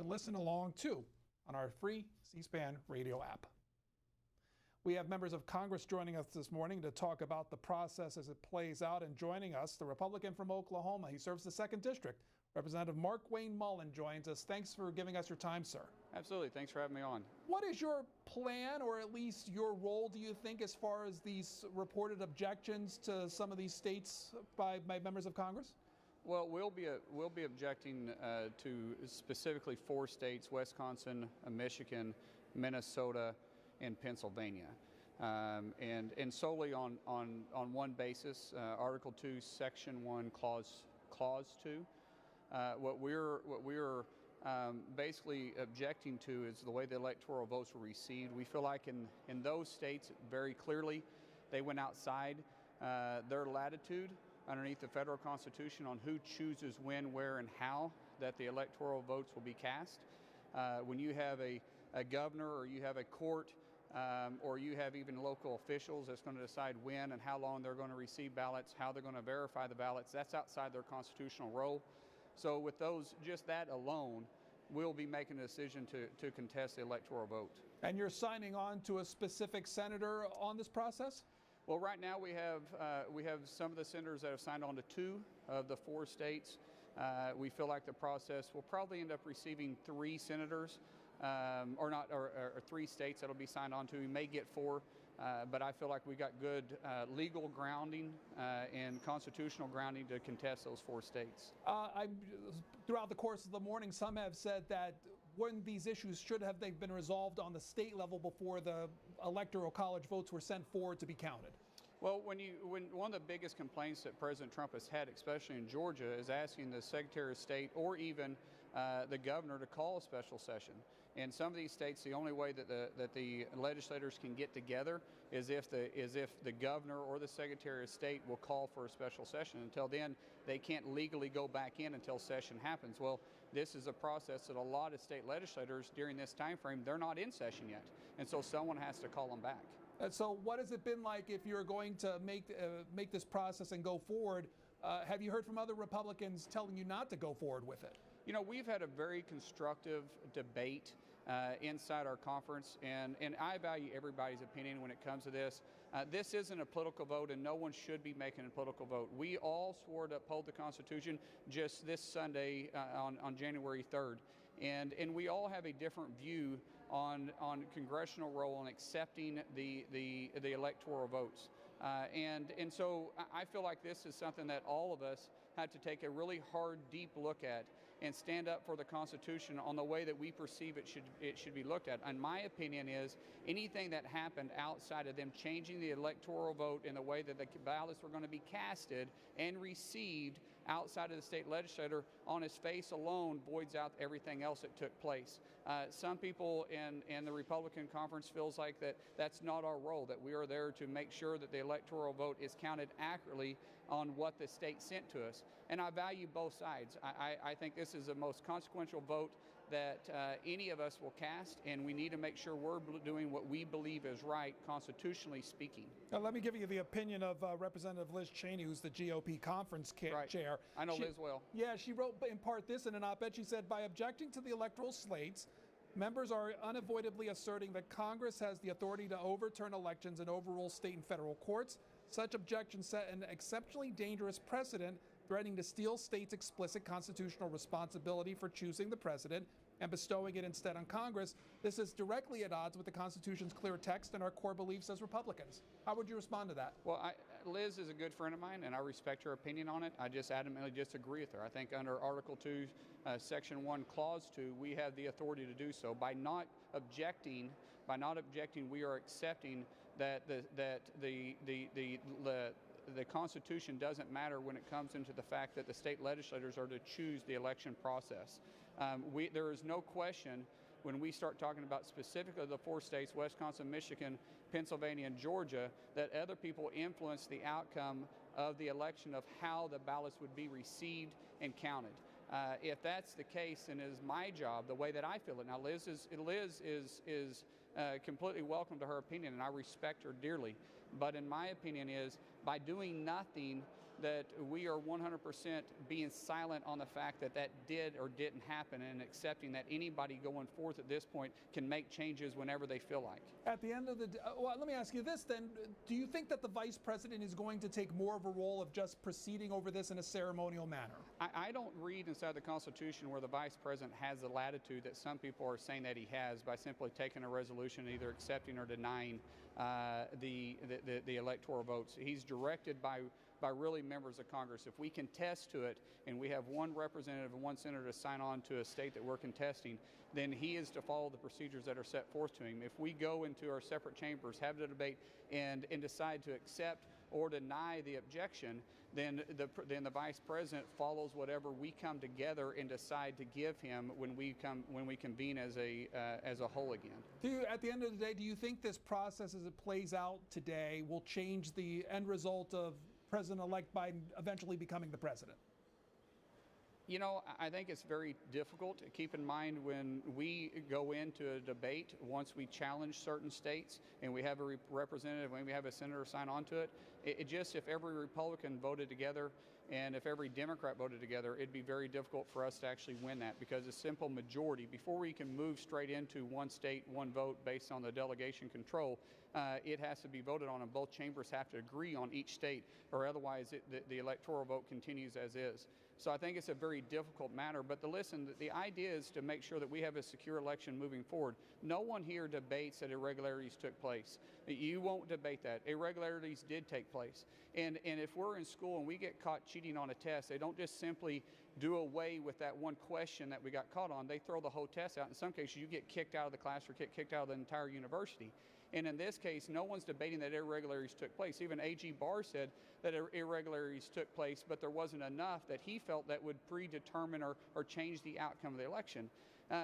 can listen along too on our free C-SPAN radio app. We have members of Congress joining us this morning to talk about the process as it plays out. And joining us, the Republican from Oklahoma. He serves the 2nd District. Representative Markwayne Mullin joins us. Thanks for giving us your time, sir. Absolutely. Thanks for having me on. What is your plan, or at least your role, do you think, as far as these reported objections to some of these states by members of Congress? Well, we'll be objecting to specifically 4 states: Wisconsin, Michigan, Minnesota, and Pennsylvania, and solely on one basis, Article 2, Section 1, Clause 2. What we're basically objecting to is the way the electoral votes were received. We feel like in those states, very clearly, they went outside their latitude underneath the federal Constitution on who chooses when, where, and how that the electoral votes will be cast. When you have a governor, or you have a court, or you have even local officials that's going to decide when and how long they're going to receive ballots, how they're going to verify the ballots, that's outside their constitutional role. So with those, just that alone, we'll be making a decision to contest the electoral vote. And you're signing on to a specific senator on this process? Well, right now we have some of the senators that have signed on to 2 of the 4 states. We feel like the process will probably end up receiving 3 senators, or 3 states that'll be signed on to. We may get 4, but I feel like we got good legal grounding and constitutional grounding to contest those 4 states. Throughout the course of the morning, some have said that when these issues should have they been resolved on the state level before the Electoral College votes were sent forward to be counted. Well, when one of the biggest complaints that President Trump has had, especially in Georgia, is asking the Secretary of State or even the governor to call a special session. In some of these states, the only way that the legislators can get together is if the governor or the Secretary of State will call for a special session. Until then, they can't legally go back in until session happens. Well, this is a process that a lot of state legislators during this time frame, they're not in session yet, and so someone has to call them back. So what has it been like if you're going to make this process and go forward? Have you heard from other Republicans telling you not to go forward with it? You know, we've had a very constructive debate inside our conference, and I value everybody's opinion when it comes to this. This isn't a political vote, and no one should be making a political vote. We all swore to uphold the Constitution just this Sunday on January 3rd, and we all have a different view on congressional role and accepting the electoral votes. And so I feel like this is something that all of us had to take a really hard, deep look at and stand up for the Constitution on the way that we perceive it should be looked at. And my opinion is anything that happened outside of them changing the electoral vote in the way that the ballots were going to be casted and received outside of the state legislature on its face alone voids out everything else that took place. Some people in the Republican conference feels like that's not our role, that we are there to make sure that the electoral vote is counted accurately on what the state sent to us. And I value both sides. I think this is the most consequential vote that any of us will cast, and we need to make sure we're doing what we believe is right, constitutionally speaking. Now, let me give you the opinion of Representative Liz Cheney, who's the GOP conference chair. I know Liz well. Yeah, she wrote in part this in an op-ed. She said, by objecting to the electoral slates, members are unavoidably asserting that Congress has the authority to overturn elections and overrule state and federal courts. Such objections set an exceptionally dangerous precedent, threatening to steal states' explicit constitutional responsibility for choosing the president and bestowing it instead on Congress. This is directly at odds with the Constitution's clear text and our core beliefs as Republicans. How would you respond to that? Well, Liz is a good friend of mine, and I respect her opinion on it. I just adamantly disagree with her. I think under Article 2, Section 1, Clause 2, we have the authority to do so. By not objecting, we are accepting that the Constitution doesn't matter when it comes into the fact that the state legislators are to choose the election process. There is no question when we start talking about specifically the 4 states, Wisconsin, Michigan, Pennsylvania, and Georgia, that other people influence the outcome of the election of how the ballots would be received and counted. If that's the case, then it is my job, the way that I feel it. Now, Liz is completely welcome to her opinion, and I respect her dearly. But in my opinion is, by doing nothing that we are 100% being silent on the fact that that did or didn't happen, and accepting that anybody going forth at this point can make changes whenever they feel like. At the end of the day, well, let me ask you this then. Do you think that the Vice President is going to take more of a role of just proceeding over this in a ceremonial manner? I don't read inside the Constitution where the Vice President has the latitude that some people are saying that he has by simply taking a resolution, either accepting or denying the electoral votes. He's directed by really members of Congress. If we contest to it and we have one representative and one senator to sign on to a state that we're contesting, then he is to follow the procedures that are set forth to him. If we go into our separate chambers, have the debate, and decide to accept or deny the objection, then the Vice President follows whatever we come together and decide to give him when we convene as a whole again. At the end of the day, do you think this process as it plays out today will change the end result of President-elect Biden eventually becoming the president? You know, I think it's very difficult. Keep in mind, when we go into a debate, once we challenge certain states and we have a representative, when we have a senator sign on to it, it just, if every Republican voted together and if every Democrat voted together, it'd be very difficult for us to actually win that, because a simple majority, before we can move straight into one state, one vote based on the delegation control, it has to be voted on, and both chambers have to agree on each state, or otherwise the electoral vote continues as is. So I think it's a very difficult matter. But listen, the idea is to make sure that we have a secure election moving forward. No one here debates that irregularities took place. You won't debate that. Irregularities did take place. And if we're in school and we get caught cheating on a test, they don't just simply do away with that one question that we got caught on. They throw the whole test out. In some cases, you get kicked out of the class or get kicked out of the entire university. And in this case, no one's debating that irregularities took place. Even A.G. Barr said that irregularities took place, but there wasn't enough that he felt that would predetermine or change the outcome of the election.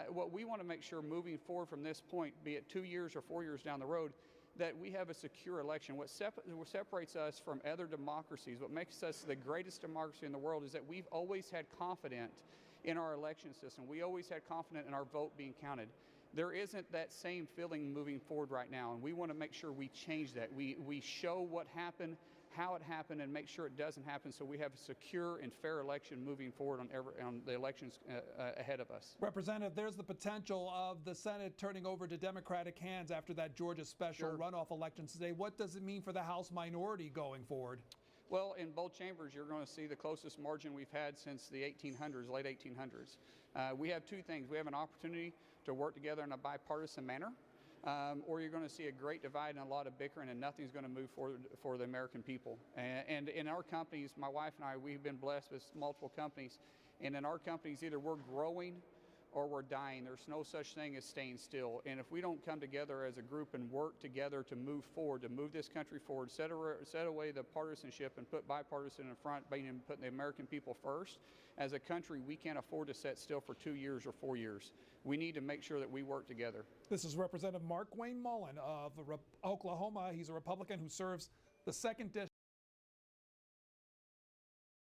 What we want to make sure moving forward from this point, be it 2 years or 4 years down the road, that we have a secure election. What separates us from other democracies, what makes us the greatest democracy in the world, is that we've always had confidence in our election system. We always had confidence in our vote being counted. There isn't that same feeling moving forward right now, and we want to make sure we change that. We show what happened, how it happened, and make sure it doesn't happen, so we have a secure and fair election moving forward on the elections ahead of us. Representative, there's the potential of the Senate turning over to Democratic hands after that Georgia special runoff election today. What does it mean for the House minority going forward? Well, in both chambers, you're going to see the closest margin we've had since the 1800s, late 1800s. We have two things. We have an opportunity to work together in a bipartisan manner, or you're going to see a great divide and a lot of bickering, and nothing's going to move forward for the American people. And in our companies, my wife and I, we've been blessed with multiple companies, and in our companies, either we're growing or we're dying. There's no such thing as staying still. And if we don't come together as a group and work together to move forward, to move this country forward, set away the partisanship and put bipartisan in front, putting the American people first, as a country, we can't afford to sit still for 2 years or 4 years. We need to make sure that we work together. This is Representative Markwayne Mullin of Oklahoma. He's a Republican who serves the 2nd District.